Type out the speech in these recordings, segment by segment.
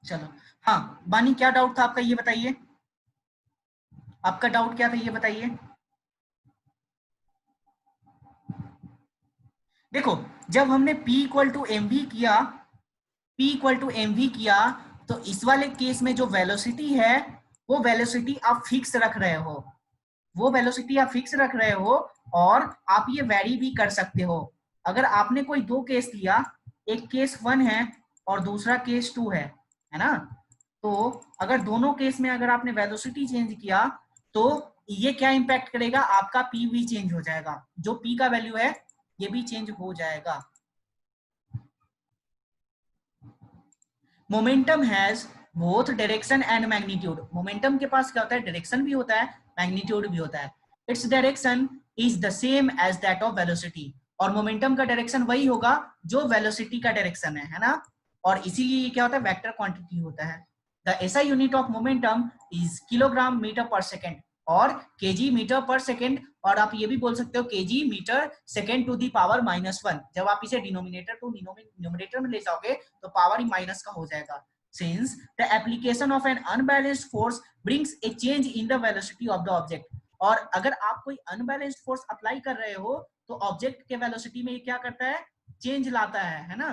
चलो, हाँ बानी क्या डाउट था आपका, ये बताइए, आपका डाउट क्या था ये बताइए। देखो, जब हमने P equal to m v किया, P equal to m v किया, तो इस वाले केस में जो वेलोसिटी है वो वेलोसिटी आप फिक्स रख रहे हो, वो वेलोसिटी आप फिक्स रख रहे हो, और आप ये वैरी भी कर सकते हो। अगर आपने कोई दो केस लिया, एक केस 1 है और दूसरा केस 2 है ना, तो अगर दोनों केस में अगर आपने वेलोसिटी चेंज किया तो ये क्या इंपैक्ट करेगा, आपका पी भी चेंज हो जाएगा, जो पी का वैल्यू है ये भी चेंज हो जाएगा। Momentum has both direction and magnitude. Momentum के पास क्या होता है, डायरेक्शन भी होता है, मैग्नीट्यूड भी होता है। Its direction is the same as that of velocity, और मोमेंटम का डायरेक्शन वही होगा जो वेलोसिटी का डायरेक्शन है ना, और इसीलिए ये क्या होता है, वेक्टर क्वांटिटी होता है। The SI unit of momentum is kilogram metre per second और केजी मीटर पर सेकेंड, और आप ये भी बोल सकते हो kg metre second to the power -1। जब आप इसे डिनोमिनेटर टू न्यूमरेटर में ले जाओगे तो पावर ही माइनस का हो जाएगा। Since the application of an unbalanced force brings a change in the velocity of the object, और अगर आप कोई अनबैलेंस्ड फोर्स अप्लाई कर रहे हो तो ऑब्जेक्ट के वेलोसिटी में क्या करता है, चेंज लाता है ना।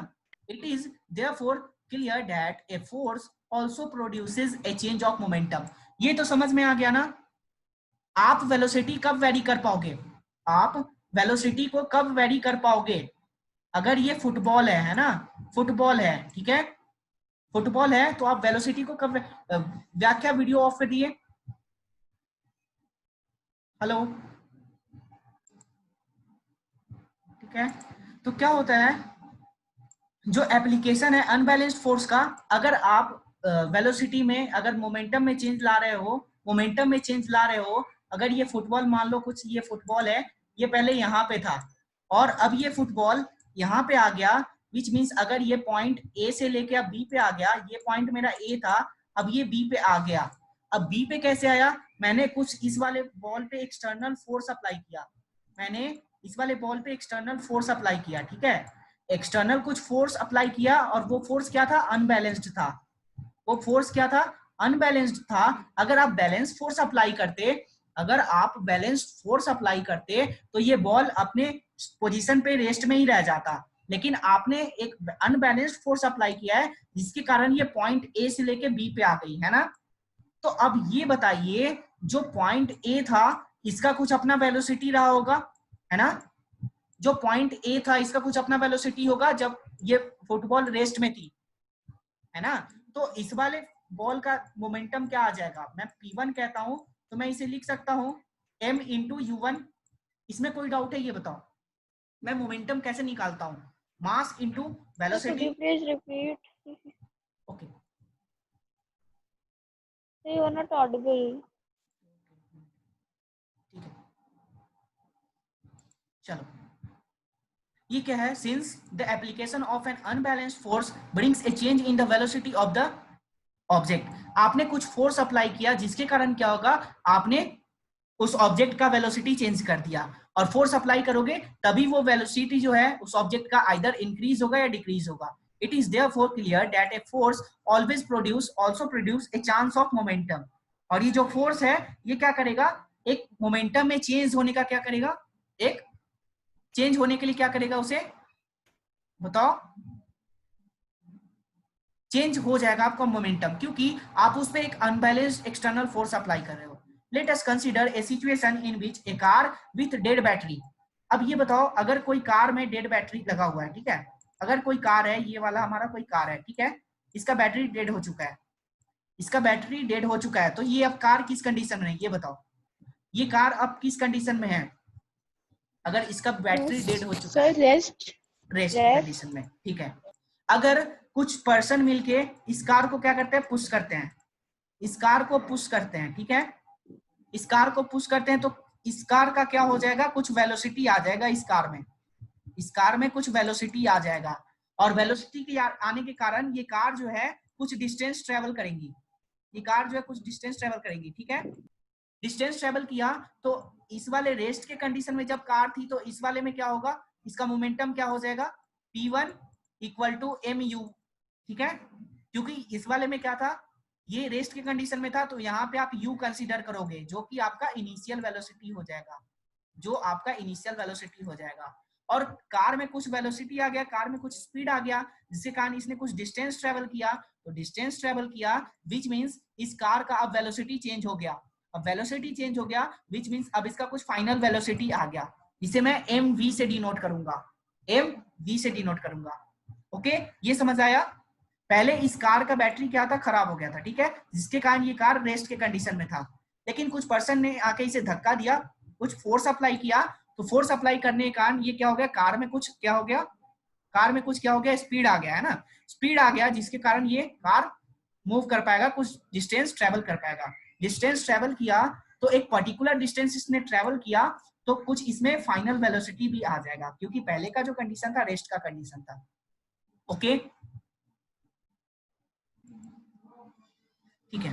It is therefore clear that a force also produces A change of momentum. ये तो समझ में आ गया ना। आप वेलोसिटी कब वेरी कर पाओगे, आप वेलोसिटी को कब वेरी कर पाओगे, अगर ये फुटबॉल है ना, फुटबॉल है, ठीक है, फुटबॉल है तो आप वेलोसिटी को कब, व्याख्या वीडियो ऑफ कर दिए, हेलो, ठीक है। तो क्या होता है, जो एप्लीकेशन है अनबैलेंस्ड फोर्स का, अगर आप वेलोसिटी में अगर मोमेंटम में चेंज ला रहे हो, मोमेंटम में चेंज ला रहे हो, अगर ये फुटबॉल मान लो कुछ, ये फुटबॉल है, ये पहले यहाँ पे था और अब ये फुटबॉल यहाँ पे आ गया, विच मीन्स अगर ये पॉइंट ए से लेके अब बी पे आ गया, ये पॉइंट मेरा ए था, अब ये बी पे आ गया। अब बी पे कैसे आया, मैंने कुछ इस वाले बॉल पे एक्सटर्नल फोर्स अप्लाई किया, मैंने इस वाले बॉल पे एक्सटर्नल फोर्स अप्लाई किया, ठीक है, एक्सटर्नल कुछ फोर्स अप्लाई किया, और वो फोर्स क्या था, अनबैलेंस्ड था, वो फोर्स क्या था, अनबैलेंस्ड था। अगर आप बैलेंस फोर्स अप्लाई करते, अगर आप बैलेंस्ड फोर्स अप्लाई करते तो ये बॉल अपने पोजीशन पे रेस्ट में ही रह जाता, लेकिन आपने एक अनबैलेंस्ड फोर्स अप्लाई किया है जिसके कारण ये पॉइंट ए से लेके बी पे आ गई है ना। तो अब ये बताइए, जो पॉइंट ए था इसका कुछ अपना वेलोसिटी रहा होगा, है ना, जो पॉइंट ए था इसका कुछ अपना वेलोसिटी होगा जब ये फुटबॉल रेस्ट में थी, है ना। तो इस वाले बॉल का मोमेंटम क्या आ जाएगा, मैं P1 कहता हूं तो मैं इसे लिख सकता हूं m इंटू U1। इसमें कोई डाउट है ये बताओ, मैं मोमेंटम कैसे निकालता हूं, mass into velocity. Please repeat. Okay, You are not audible. ठीक है, चलो, ये क्या है, since the application of N unbalanced force brings A change in the velocity of the object, आपने कुछ फोर्स अप्लाई किया जिसके कारण क्या होगा, आपने उस ऑब्जेक्ट का वेलोसिटी चेंज कर दिया, और फोर्स अप्लाई करोगे तभी वो वेलोसिटी जो है उस ऑब्जेक्ट का आइदर इंक्रीज होगा या डिक्रीज होगा। It is therefore clear that a force always produce also produce a chance of momentum, और ये जो फोर्स है ये क्या करेगा, एक मोमेंटम में चेंज होने का क्या करेगा, एक चेंज होने के लिए क्या करेगा, उसे बताओ, चेंज हो जाएगा आपका मोमेंटम, क्योंकि आप उस पर एक अनबैलेंस्ड एक्सटर्नल फोर्स अप्लाई कर रहे हो। Let us consider a situation in which A car with dead battery. अब ये बताओ, अगर कोई कार में डेड बैटरी लगा हुआ है, ठीक है, अगर कोई कार है, ये वाला हमारा कोई कार है, ठीक है, इसका बैटरी डेड हो चुका है, इसका बैटरी डेड हो चुका है, तो ये अब कार किस कंडीशन में है ये बताओ, ये कार अब किस कंडीशन में है, अगर इसका बैटरी डेड हो चुका Sir, है, rest. रेस्ट की Rest. कंडीशन में, ठीक है। अगर कुछ पर्सन मिलके इस कार को क्या करते हैं, पुश करते हैं, इस कार को पुश करते हैं, ठीक है, इस कार को पुश करते हैं, तो इस कार का क्या हो जाएगा, कुछ वेलोसिटी आ जाएगा इस कार में, इस कार में कुछ वेलोसिटी आ जाएगा, और वेलोसिटी के आने के कारण ये कार जो है कुछ डिस्टेंस ट्रेवल करेंगी, ये कार जो है कुछ डिस्टेंस ट्रेवल करेंगी, ठीक है, डिस्टेंस ट्रेवल किया तो इस वाले रेस्ट के कंडीशन में जब कार थी तो इस वाले में क्या होगा, इसका मोमेंटम क्या हो जाएगा, P1 इक्वल टू mu, ठीक है, क्योंकि इस वाले में क्या था, ये रेस्ट के कंडीशन में था, तो यहाँ पे आप u कंसीडर करोगे जो कि आपका इनिशियल वेलोसिटी हो जाएगा, जो आपका इनिशियल वेलोसिटी हो जाएगा। और कार में कुछ वेलोसिटी आ गया, कार में कुछ स्पीड आ गया, जिसके कारण इसने कुछ डिस्टेंस ट्रेवल किया, तो डिस्टेंस ट्रेवल किया विच मीन्स इस कार का अब वेलोसिटी चेंज हो गया। अब वेलोसिटी चेंज हो गया विच मीन्स अब इसका कुछ फाइनल वेलोसिटी आ गया, इसे मैं mv से डिनोट करूंगा, mv से डिनोट करूंगा। ओके, ये समझ आया। पहले इस कार का बैटरी क्या था, खराब हो गया था, ठीक है, जिसके कारण ये कार रेस्ट के कंडीशन में था, लेकिन कुछ पर्सन ने आके इसे धक्का दिया, कुछ फोर्स अप्लाई किया, तो फोर्स अप्लाई करने के कारण ये क्या हो गया, कार में कुछ क्या हो गया, कार में कुछ क्या हो गया, स्पीड आ गया है ना, स्पीड आ गया, जिसके कारण ये कार मूव कर पाएगा, कुछ डिस्टेंस ट्रेवल कर पाएगा। डिस्टेंस ट्रेवल किया तो एक पर्टिकुलर डिस्टेंस इसने ट्रेवल किया, तो कुछ इसमें फाइनल वेलोसिटी भी आ जाएगा, क्योंकि पहले का जो कंडीशन था रेस्ट का कंडीशन था। ओके, ठीक है,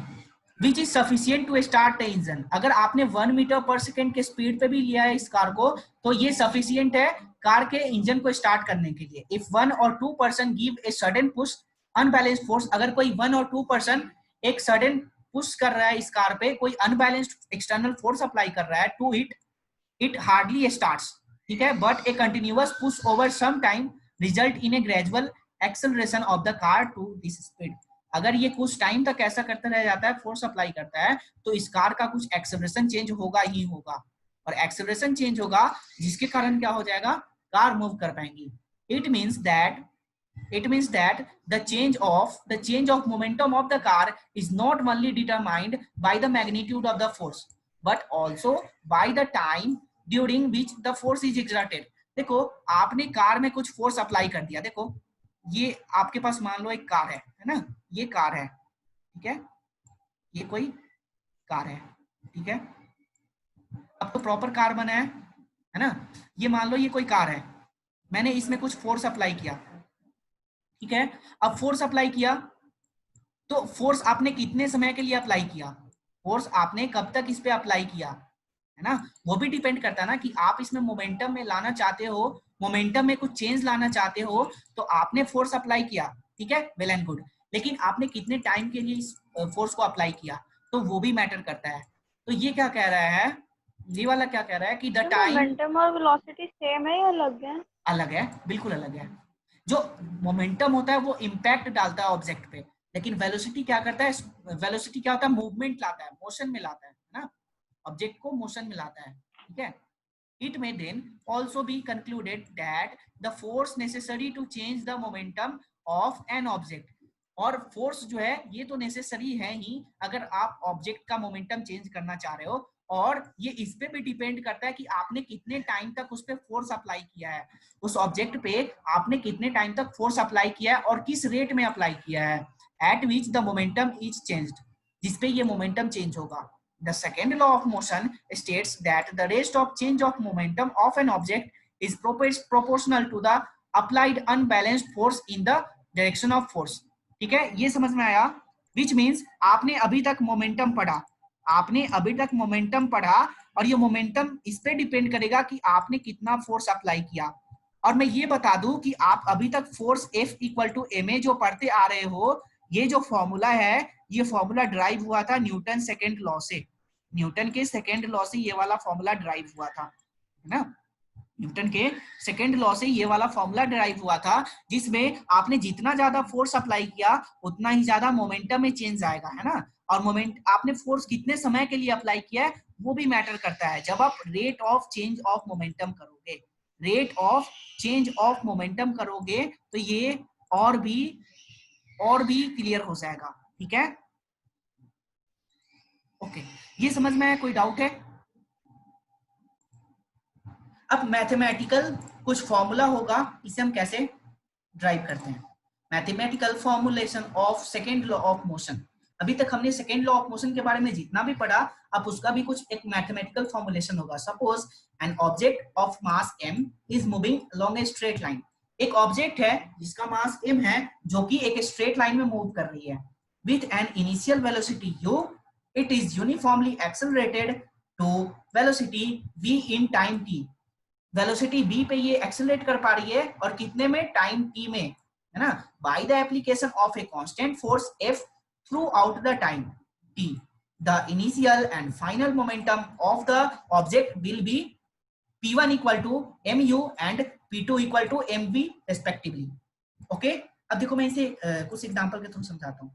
which is sufficient to start the engine. अगर आपने 1 मीटर पर सेकेंड के स्पीड पे भी लिया है इस कार को, तो ये सफिशियंट है कार के इंजन को स्टार्ट करने के लिए। If 1 or 2 person give a sudden push unbalanced force, अगर कोई 1 और 2 पर्सन एक सडन पुश कर रहा है इस कार पे, कोई अनबैलेंस्ड एक्सटर्नल फोर्स अप्लाई कर रहा है टू इट हार्डली स्टार्ट्स, ठीक है, but a continuous push over some time result in a gradual acceleration of the car to this speed. अगर ये कुछ टाइम तक ऐसा करता रह जाता है, फोर्स अप्लाई करता है, तो इस कार का कुछ एक्सेलरेशन चेंज होगा ही होगा, और एक्सेलरेशन चेंज होगा जिसके कारण क्या हो जाएगा, कार मूव कर पाएंगी। It means that the change of momentum of the car is not only determined by the magnitude of the force but also by the time during which the force is exerted। देखो, आपने car में कुछ force apply कर दिया, देखो ये आपके पास मान लो एक कार है ना, ये कार है, ठीक है, ये कोई कार है, ठीक है, अब तो प्रॉपर कार बना है ना, ये मान लो ये कोई कार है, मैंने इसमें कुछ फोर्स अप्लाई किया, ठीक है, अब फोर्स अप्लाई किया, तो फोर्स आपने कितने समय के लिए अप्लाई किया, फोर्स आपने कब तक इस पे अप्लाई किया, है ना, वो भी डिपेंड करता है ना कि आप इसमें मोमेंटम में लाना चाहते हो, मोमेंटम में कुछ चेंज लाना चाहते हो, तो आपने फोर्स अप्लाई किया, ठीक है, वेल एंड गुड, लेकिन आपने कितने टाइम के लिए इस फोर्स को अप्लाई किया, तो वो भी मैटर करता है। तो ये क्या कह रहा है, ये वाला क्या कह रहा है कि द टाइम, मोमेंटम और वेलोसिटी सेम है या अलग है? अलग है, बिल्कुल अलग है। जो मोमेंटम होता है वो इम्पैक्ट डालता है ऑब्जेक्ट पे, लेकिन वेलोसिटी क्या करता है, वेलोसिटी क्या होता है, मूवमेंट लाता है, मोशन में लाता है ना, ऑब्जेक्ट को मोशन में लाता है, ठीक है। It may then also be concluded that the force necessary to change the momentum of an object, और फोर्स जो है ये तो नेसेसरी है ही अगर आप ऑब्जेक्ट का मोमेंटम चेंज करना चाह रहे हो, और ये इस पे भी डिपेंड करता है कि आपने कितने टाइम तक उस पे फोर्स अप्लाई किया है, उस ऑब्जेक्ट पे आपने कितने टाइम तक फोर्स अप्लाई किया है और किस रेट में अप्लाई किया है, eight which the momentum is changed, जिसपे ये मोमेंटम चेंज होगा। The second law of motion states that the rate of change of momentum of an object is proportional to the applied unbalanced force in the direction of force। ठीक है, ये समझ में आया। Which means आपने अभी तक मोमेंटम पढ़ा, आपने अभी तक मोमेंटम पढ़ा, और ये मोमेंटम इस पे डिपेंड करेगा कि आपने कितना फोर्स अप्लाई किया। और मैं ये बता दूं कि आप अभी तक force F equal to ma जो पढ़ते आ रहे हो, ये जो फॉर्मूला है, ये फॉर्मूला ड्राइव हुआ था न्यूटन सेकेंड लॉ से, न्यूटन के सेकेंड लॉ से ये वाला फॉर्मूला ड्राइव हुआ था, है ना, न्यूटन के सेकेंड लॉ से ये वाला फॉर्मूला ड्राइव हुआ था, जिसमें आपने जितना ज्यादा फोर्स अप्लाई किया उतना ही ज्यादा मोमेंटम में चेंज आएगा, है ना, और मोमेंट आपने फोर्स कितने समय के लिए अप्लाई किया है वो भी मैटर करता है। जब आप rate of change of momentum करोगे, rate of change of momentum करोगे, तो ये और भी क्लियर हो जाएगा, ठीक है। ओके, ये समझ में आया, कोई डाउट है? अब मैथमेटिकल कुछ फॉर्मूला होगा, इसे हम कैसे ड्राइव करते हैं, mathematical formulation of second law of motion. अभी तक हमने सेकेंड लॉ ऑफ मोशन के बारे में जितना भी पढ़ा, अब उसका भी कुछ एक मैथमेटिकल फॉर्मुलेशन होगा। Suppose an object of mass m is moving along a straight line, एक ऑब्जेक्ट है जिसका मास m है, जो कि एक स्ट्रेट लाइन में मूव कर रही है, with an initial velocity u, it is uniformly accelerated to velocity v in time t। Velocity v पे ये एक्सेलरेट कर पा रही है, और कितने में, टाइम t में, है ना, by the application of a constant force F through out the time t, the initial and final momentum of the object will be p1 equal to mu and p2 equal to mv respectively. Okay, अब देखो मैं इसे कुछ example के through समझाता हूं।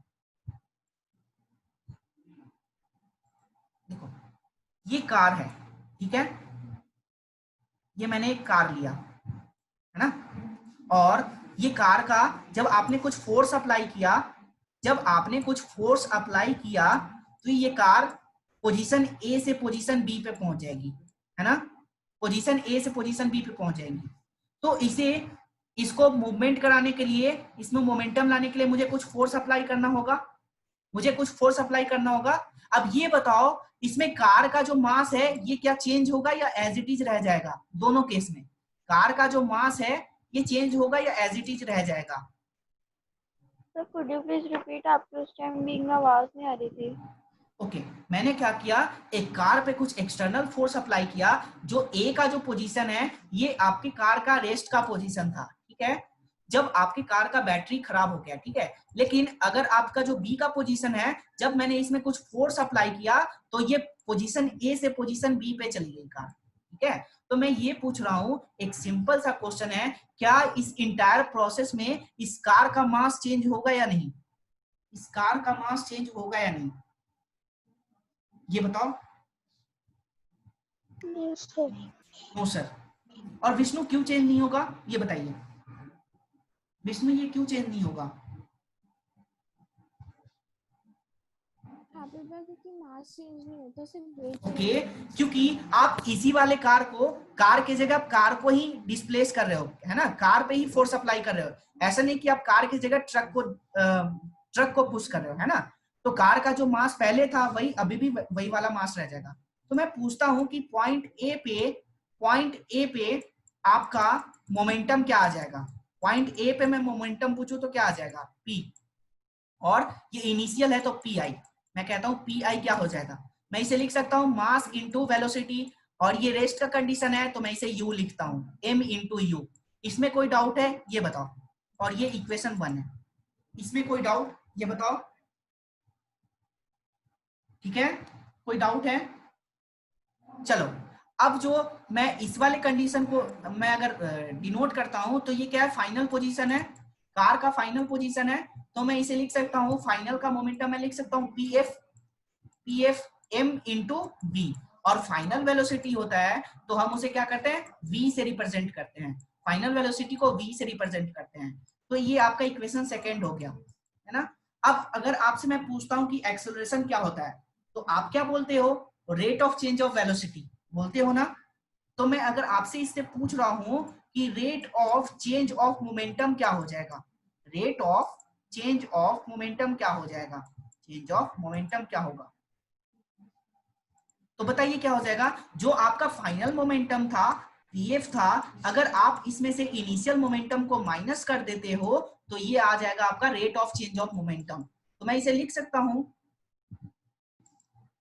देखो ये कार है, ठीक है, ये मैंने एक कार लिया है ना, और ये कार का जब आपने कुछ फोर्स अप्लाई किया, जब आपने कुछ फोर्स अप्लाई किया तो ये कार पोजीशन ए से पोजीशन बी पे पहुंच जाएगी, है ना, पोजीशन ए से पोजीशन बी पे पहुंच जाएगी। तो इसे इसको मूवमेंट कराने के लिए, इसमें मोमेंटम लाने के लिए मुझे कुछ फोर्स अप्लाई करना होगा, मुझे कुछ फोर्स अप्लाई करना होगा। अब ये बताओ इसमें कार का जो मास है ये क्या चेंज होगा या एज इट इज रह जाएगा? दोनों केस में कार का जो मास है ये चेंज होगा या एज इट इज रह जाएगा? Sir could you please repeat, आपके उस टाइम बीइंग आवाज नहीं आ रही थी। ओके, मैंने क्या किया, एक कार पे कुछ एक्सटर्नल फोर्स अप्लाई किया, जो ए का जो पोजीशन है ये आपकी कार का रेस्ट का पोजीशन था, ठीक है, जब आपकी कार का बैटरी खराब हो गया, ठीक है, लेकिन अगर आपका जो बी का पोजीशन है, जब मैंने इसमें कुछ फोर्स अप्लाई किया तो ये पोजीशन ए से पोजीशन बी पे चली गई कार, ठीक है। तो मैं ये पूछ रहा हूं, एक सिंपल सा क्वेश्चन है, क्या इस इंटायर प्रोसेस में इस कार का मास चेंज होगा या नहीं? इस कार का मास चेंज होगा या नहीं, ये बताओ। No sir. और विष्णु क्यों चेंज नहीं होगा, ये बताइए विष्णु, ये क्यों चेंज नहीं होगा? क्योंकि मास चेंज नहीं होता, सिर्फ वेट। ओके, क्योंकि आप इसी वाले कार को, कार की जगह आप कार को ही डिस्प्लेस कर रहे हो, है ना, कार पे ही फोर्स अप्लाई कर रहे हो, ऐसा नहीं कि आप कार की जगह ट्रक को पुश कर रहे हो, है ना। तो कार का जो मास पहले था वही अभी भी वही वाला मास रह जाएगा। तो मैं पूछता हूं कि पॉइंट ए पे आपका मोमेंटम क्या आ जाएगा? पॉइंट ए पे मैं मोमेंटम पूछूं तो क्या आ जाएगा? P, और ये इनिशियल है तो PI, मैं कहता हूं PI क्या हो जाएगा, मैं इसे लिख सकता हूं मास इंटू वेलोसिटी, और ये रेस्ट का कंडीशन है तो मैं इसे U लिखता हूं, M इंटू U। इसमें कोई डाउट है ये बताओ, और ये इक्वेशन 1 है, इसमें कोई डाउट ये बताओ, ठीक है, कोई डाउट है? चलो, अब जो मैं इस वाले कंडीशन को मैं अगर डिनोट करता हूं तो ये क्या है, फाइनल पोजीशन है, कार का फाइनल पोजीशन है, तो मैं इसे लिख सकता हूं, फाइनल का मोमेंटम मैं लिख सकता हूं PF M इंटू V, और फाइनल वेलोसिटी होता है तो हम उसे क्या करते हैं, V से रिप्रेजेंट करते हैं, फाइनल वेलोसिटी को V से रिप्रेजेंट करते हैं। तो ये आपका इक्वेशन सेकेंड हो गया, है ना। अब अगर आपसे मैं पूछता हूं कि एक्सेलरेशन क्या होता है, तो आप क्या बोलते हो? Rate of change of velocity बोलते हो ना। तो मैं अगर आपसे इससे पूछ रहा हूं कि rate of change of momentum क्या हो जाएगा, rate of change of momentum क्या हो जाएगा, चेंज ऑफ मोमेंटम क्या होगा, तो बताइए क्या हो जाएगा? जो आपका फाइनल मोमेंटम था pf था, अगर आप इसमें से इनिशियल मोमेंटम को माइनस कर देते हो तो ये आ जाएगा आपका rate of change of momentum. तो मैं इसे लिख सकता हूं,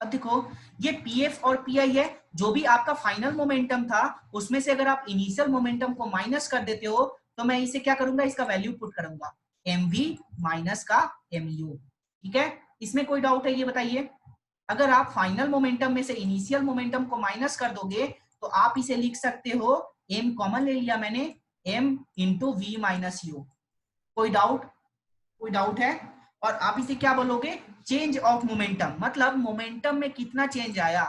अब देखो ये pf और pi है, जो भी आपका फाइनल मोमेंटम था उसमें से अगर आप इनिशियल मोमेंटम को माइनस कर देते हो तो मैं इसे क्या करूंगा, इसका वैल्यू पुट करूंगा, mv माइनस का mu, ठीक है। इसमें कोई डाउट है ये बताइए? अगर आप फाइनल मोमेंटम में से इनिशियल मोमेंटम को माइनस कर दोगे तो आप इसे लिख सकते हो, m कॉमन ले लिया मैंने, m into v minus u। कोई डाउट है? और आप इसे क्या बोलोगे, चेंज ऑफ मोमेंटम, मतलब मोमेंटम में कितना चेंज आया,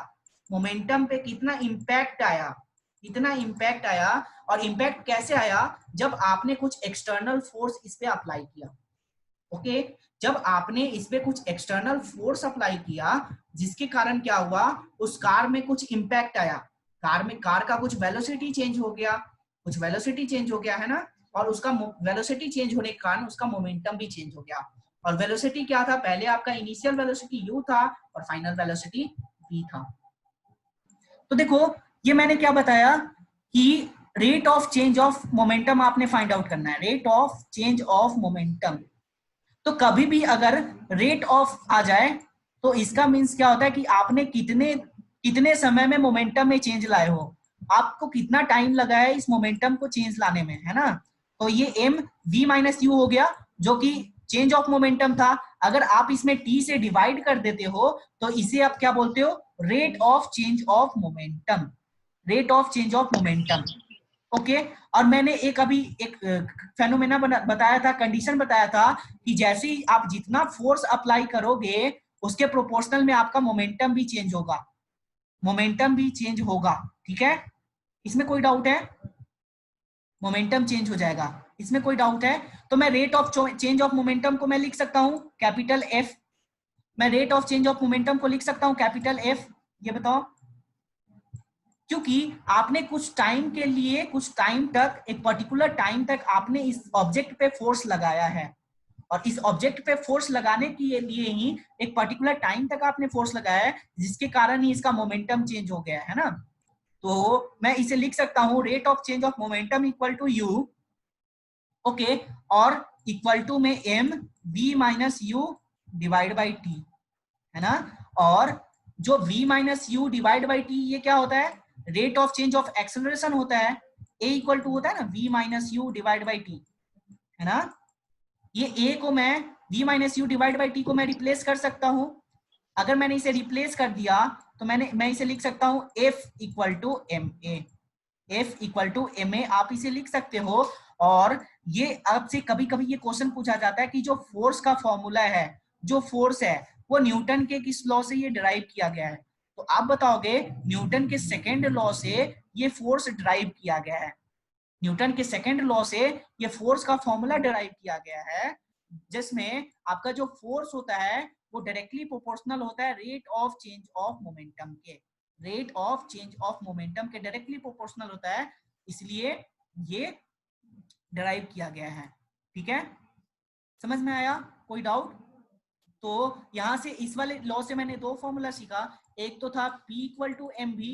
मोमेंटम पे कितना इंपैक्ट आया, कितना इंपैक्ट आया, और इंपैक्ट कैसे आया, जब आपने कुछ एक्सटर्नल फोर्स इस पे अप्लाई किया। ओके, जब आपने इस पे कुछ एक्सटर्नल फोर्स अप्लाई किया जिसके कारण क्या हुआ, उस कार में कुछ इंपैक्ट आया, कार का कुछ वेलोसिटी चेंज हो गया, कुछ वेलोसिटी चेंज हो गया, है ना, और उसका वेलोसिटी चेंज होने के कारण उसका मोमेंटम भी चेंज हो गया। और वेलोसिटी क्या था, पहले आपका इनिशियल वेलोसिटी u था और फाइनल वेलोसिटी v था। तो देखो ये मैंने क्या बताया कि rate of change of momentum आपने फाइंड आउट करना है, rate of change of momentum. तो कभी भी अगर रेट ऑफ आ जाए तो इसका मीन्स क्या होता है कि आपने कितने समय में मोमेंटम में चेंज लाए हो, आपको कितना टाइम लगा है इस मोमेंटम को चेंज लाने में, है ना। तो ये m v माइनस u हो गया, जो कि चेंज ऑफ मोमेंटम था। अगर आप इसमें t से डिवाइड कर देते हो तो इसे आप क्या बोलते हो, rate of change of momentum, rate of change of momentum. Okay, और मैंने एक अभी एक फेनोमेना बताया था, कंडीशन बताया था कि जैसे ही आप जितना फोर्स अप्लाई करोगे उसके प्रोपोर्शनल में आपका मोमेंटम भी चेंज होगा, मोमेंटम भी चेंज होगा। ठीक है, इसमें कोई डाउट है? मोमेंटम चेंज हो जाएगा, इसमें कोई डाउट है? तो मैं rate of change of momentum को मैं लिख सकता हूं कैपिटल एफ, मैं rate of change of momentum को लिख सकता हूं कैपिटल एफ। ये बताओ, क्योंकि आपने कुछ टाइम के लिए, कुछ टाइम तक, एक पर्टिकुलर टाइम तक आपने इस ऑब्जेक्ट पे फोर्स लगाया है, और इस ऑब्जेक्ट पे फोर्स लगाने के लिए ही एक पर्टिकुलर टाइम तक आपने फोर्स लगाया है, जिसके कारण ही इसका मोमेंटम चेंज हो गया है ना। तो मैं इसे लिख सकता हूं rate of change of momentum equal to u, okay, और इक्वल टू में m v minus u divide by t, है ना। और जो v minus u divide by t, ये क्या होता है, rate of change of acceleration होता है। a इक्वल टू होता है ना v minus u divide by t, है ना। ये a को मैं v minus u divide by t को मैं रिप्लेस कर सकता हूं। अगर मैंने इसे रिप्लेस कर दिया तो मैं इसे लिख सकता हूं f equal to m a, f equal to m a आप इसे लिख सकते हो। और ये आपसे कभी कभी ये क्वेश्चन पूछा जाता है कि जो फोर्स का फॉर्मूला है, जो फोर्स है वो न्यूटन के किस लॉ से ये डिराइव किया गया है, तो आप बताओगे न्यूटन के सेकेंड लॉ से ये फोर्स डिराइव किया गया है, न्यूटन के सेकेंड लॉ से ये फोर्स का फॉर्मूला डिराइव किया गया है, जिसमें आपका जो फोर्स होता है वो डायरेक्टली प्रोपोर्शनल होता है rate of change of momentum के, rate of change of momentum के डायरेक्टली प्रोपोर्शनल होता है, इसलिए ये डिराइव किया गया है। ठीक है, समझ में आया? कोई डाउट? तो यहां से इस वाले लॉ से मैंने दो फॉर्मूला सीखा, एक तो था P equal to m v,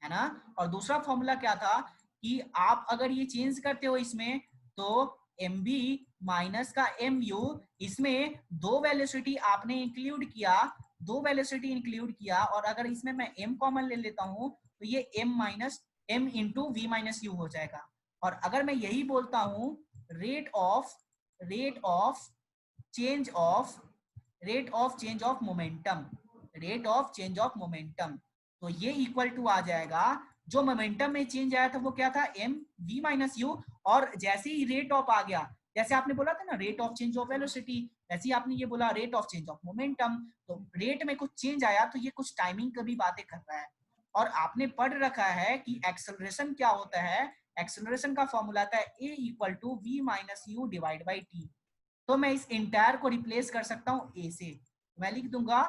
है ना, और दूसरा फॉर्मूला क्या था कि आप अगर ये चेंज करते हो इसमें तो एम बी माइनस का एम यू, इसमें दो वेलोसिटी आपने इंक्लूड किया, दो वेलोसिटी इंक्लूड किया, और अगर इसमें मैं m कॉमन ले लेता हूं तो ये m minus m into v minus u हो जाएगा। और अगर मैं यही बोलता हूं rate of change of rate of change of momentum, rate of change of momentum, तो ये इक्वल टू आ जाएगा, जो मोमेंटम में चेंज आया था वो क्या था, एम वी माइनस यू, और जैसे ही रेट ऑफ आ गया, जैसे आपने बोला था ना rate of change of velocity, वैसे ही आपने ये बोला rate of change of momentum, तो रेट में कुछ चेंज आया तो ये कुछ टाइमिंग की भी बातें कर रहा है। और आपने पढ़ रखा है कि एक्सेलरेशन क्या होता है, एक्सेलरेशन का फॉर्मूला आता है a equal to v minus u divide by t. तो मैं इस इंटायर को रिप्लेस कर सकता हूं ए से, मैं लिख दूंगा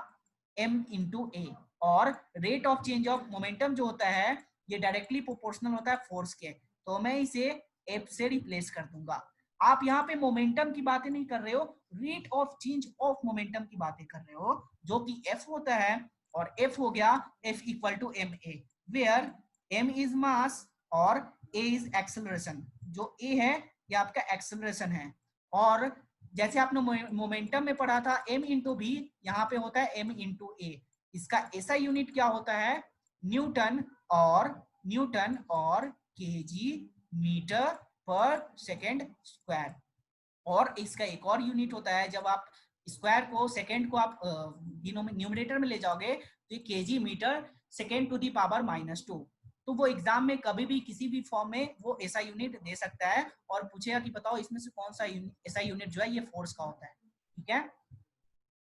m इंटू ए, और rate of change of momentum जो होता है ये डायरेक्टली प्रोपोर्शनल होता है फोर्स के, तो मैं इसे f से रिप्लेस कर दूंगा। आप यहाँ पे मोमेंटम की बातें नहीं कर रहे हो, rate of change of momentum की बातें कर रहे हो, जो कि f होता है, और f हो गया f equal to m a, where m is mass और a इज एक्सेलरेशन। जो a है ये आपका एक्सेलरेशन है, और जैसे आपने मोमेंटम में पढ़ा था m इंटू बी, यहाँ पे होता है m इंटू ए। इसका ऐसा यूनिट क्या होता है, न्यूटन और kg metre per second square. और इसका एक और यूनिट होता है, जब आप स्क्वायर को सेकेंड को आप न्यूमरेटर में ले जाओगे तो ये kg metre second to the power -2। तो वो एग्जाम में कभी भी किसी भी फॉर्म में वो ऐसा यूनिट दे सकता है और पूछेगा कि बताओ इसमें से कौन सा ऐसा यूनिट जो है ये फोर्स का होता है। ठीक है,